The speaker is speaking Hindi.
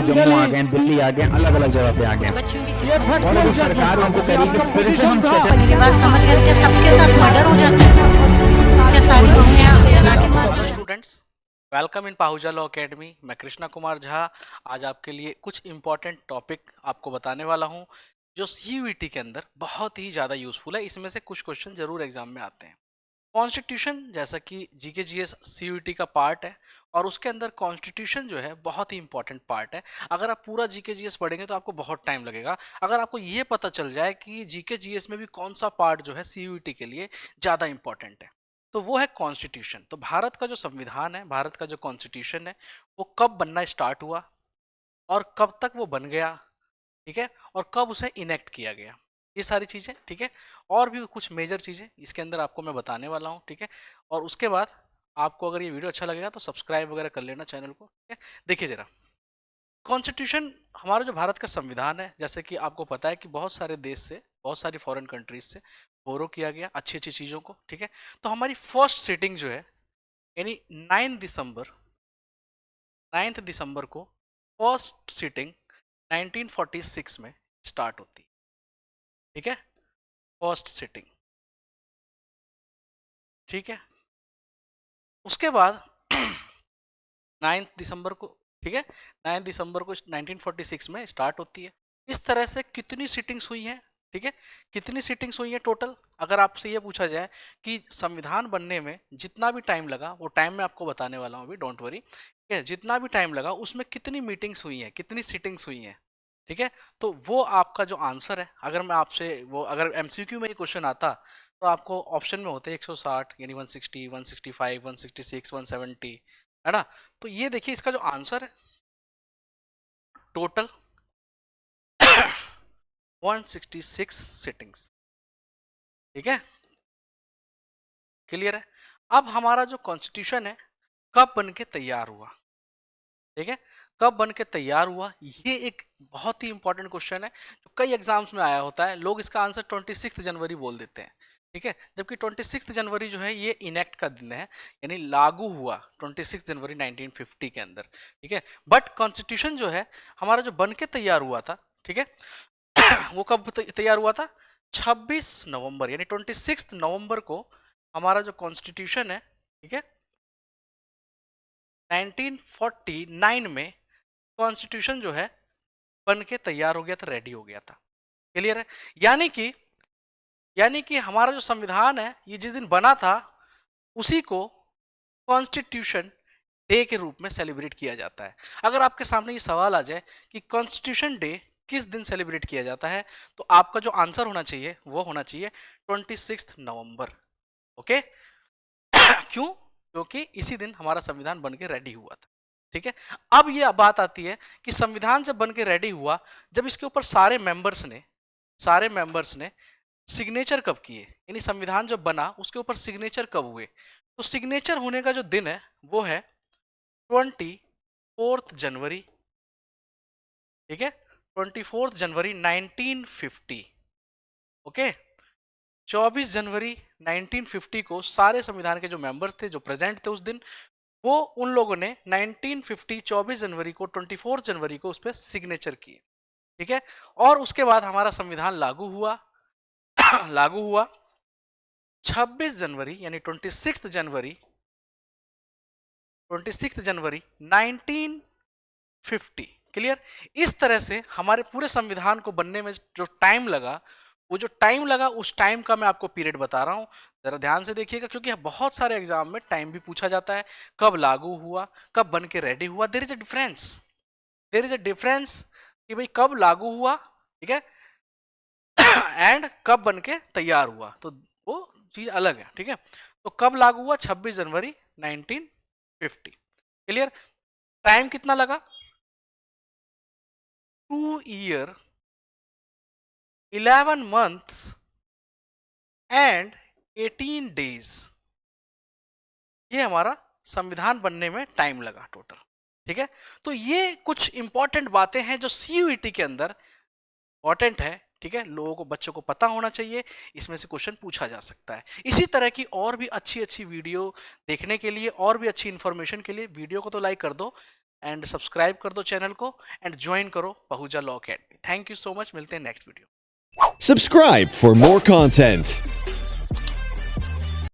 जम्मू आ गए, दिल्ली आ गए, अलग अलग जगह पे आ गए और अभी सरकार उनको कह रही है फिर से हम मेरी बात समझ गए? क्या सबके साथ मर्डर हो जाता है? क्या सारी बहुएं जला के मार दी? Students, welcome in Pahuja law academy. मैं कृष्णा कुमार झा आज आपके लिए कुछ इंपॉर्टेंट टॉपिक आपको बताने वाला हूं जो सीयूईटी के अंदर बहुत ही ज़्यादा यूजफुल है। इसमें से कुछ क्वेश्चन जरूर एग्जाम में आते हैं। कॉन्स्टिट्यूशन जैसा कि जीके जीएस सीयूईटी का पार्ट है और उसके अंदर कॉन्स्टिट्यूशन जो है बहुत ही इंपॉर्टेंट पार्ट है। अगर आप पूरा जीके जीएस पढ़ेंगे तो आपको बहुत टाइम लगेगा। अगर आपको ये पता चल जाए कि जीके जीएस में भी कौन सा पार्ट जो है सीयूईटी के लिए ज़्यादा इंपॉर्टेंट है तो वो है कॉन्स्टिट्यूशन। तो भारत का जो संविधान है, भारत का जो कॉन्स्टिट्यूशन है, वो कब बनना स्टार्ट हुआ और कब तक वो बन गया, ठीक है, और कब उसे इनेक्ट किया गया, ये सारी चीजें, ठीक है, और भी कुछ मेजर चीजें इसके अंदर आपको मैं बताने वाला हूँ, ठीक है। और उसके बाद आपको अगर ये वीडियो अच्छा लगेगा तो सब्सक्राइब वगैरह कर लेना चैनल को, ठीक है। देखिए जरा, कॉन्स्टिट्यूशन हमारा जो भारत का संविधान है, जैसे कि आपको पता है कि बहुत सारे देश से, बहुत सारी फॉरेन कंट्रीज से बोरो किया गया अच्छी अच्छी चीज़ों को, ठीक है। तो हमारी फर्स्ट सिटिंग जो है यानी 9 दिसंबर को फर्स्ट सिटिंग 1946 में स्टार्ट होती है, ठीक है, फर्स्ट सिटिंग, ठीक है। उसके बाद 9 दिसंबर को, ठीक है, 9 दिसंबर को 1946 में स्टार्ट होती है। इस तरह से कितनी सिटिंग्स हुई हैं, ठीक है, कितनी सिटिंग्स हुई हैं टोटल? अगर आपसे ये पूछा जाए कि संविधान बनने में जितना भी टाइम लगा, वो टाइम मैं आपको बताने वाला हूँ अभी, डोंट वरी, ठीक है, जितना भी टाइम लगा उसमें कितनी मीटिंग्स हुई हैं, कितनी सिटिंग्स हुई हैं, ठीक है। तो वो आपका जो आंसर है, अगर मैं आपसे वो अगर एमसीक्यू में ये क्वेश्चन आता तो आपको ऑप्शन में होते 160 यानी 160, 165, 166, 170, है ना। तो ये देखिए इसका जो आंसर है टोटल 166 सिटिंग्स, ठीक है, क्लियर है। अब हमारा जो कॉन्स्टिट्यूशन है कब बन के तैयार हुआ, ठीक है, कब बन के तैयार हुआ, ये एक बहुत ही इंपॉर्टेंट क्वेश्चन है जो कई एग्जाम्स में आया होता है। लोग इसका आंसर 26 जनवरी बोल देते हैं, ठीक है, जबकि 26 जनवरी जो है ये इनेक्ट का दिन है, यानी लागू हुआ 26 जनवरी 1950 के अंदर, ठीक है। बट कॉन्स्टिट्यूशन जो है हमारा जो बन के तैयार हुआ था, ठीक है, वो कब तैयार हुआ था? 26 नवंबर, यानी 26 नवंबर को हमारा जो कॉन्स्टिट्यूशन है, ठीक है, 1949 में कॉन्स्टिट्यूशन जो है बन के तैयार हो गया था, रेडी हो गया था, क्लियर है। यानी कि हमारा जो संविधान है ये जिस दिन बना था उसी को कॉन्स्टिट्यूशन डे के रूप में सेलिब्रेट किया जाता है। अगर आपके सामने ये सवाल आ जाए कि कॉन्स्टिट्यूशन डे किस दिन सेलिब्रेट किया जाता है तो आपका जो आंसर होना चाहिए वो होना चाहिए 26 नवंबर, ओके। क्यों? क्योंकि इसी दिन हमारा संविधान बन के रेडी हुआ था, ठीक है। अब ये बात आती है कि संविधान जब बन के रेडी हुआ, जब इसके ऊपर सारे मेंबर्स ने सिग्नेचर कब किए, यानी संविधान जब बना उसके ऊपर सिग्नेचर कब हुए, तो सिग्नेचर होने का जो दिन है वो है 24 जनवरी, ठीक है, 24 जनवरी 1950, ओके। 24 जनवरी 1950 को सारे संविधान के जो मेंबर्स थे, जो प्रेजेंट थे उस दिन, वो उन लोगों ने 1950 24 जनवरी को 24 जनवरी को उस पर सिग्नेचर किए, ठीक है। और उसके बाद हमारा संविधान लागू हुआ लागू हुआ 26 जनवरी यानी 26 जनवरी 1950, क्लियर। इस तरह से हमारे पूरे संविधान को बनने में जो टाइम लगा, वो जो टाइम लगा उस टाइम का मैं आपको पीरियड बता रहा हूं, जरा ध्यान से देखिएगा, क्योंकि बहुत सारे एग्जाम में टाइम भी पूछा जाता है, कब लागू हुआ, कब बन के रेडी हुआ। देयर इज अ डिफरेंस कि भाई कब लागू हुआ, ठीक है, एंड कब बन के तैयार हुआ, तो वो चीज अलग है, ठीक है। तो कब लागू हुआ? 26 जनवरी 1950, क्लियर। टाइम कितना लगा? 2 ईयर 11 months एंड 18 डेज, ये हमारा संविधान बनने में टाइम लगा टोटल, ठीक है। तो ये कुछ इंपॉर्टेंट बातें हैं जो सीयूईटी के अंदर इंपॉर्टेंट है, ठीक है, लोगों को, बच्चों को पता होना चाहिए, इसमें से क्वेश्चन पूछा जा सकता है। इसी तरह की और भी अच्छी अच्छी वीडियो देखने के लिए और भी अच्छी इंफॉर्मेशन के लिए वीडियो को तो लाइक कर दो, एंड सब्सक्राइब कर दो चैनल को एंड ज्वाइन करो Pahuja law academy. Thank you so much, मिलते हैं next video. Subscribe for more content.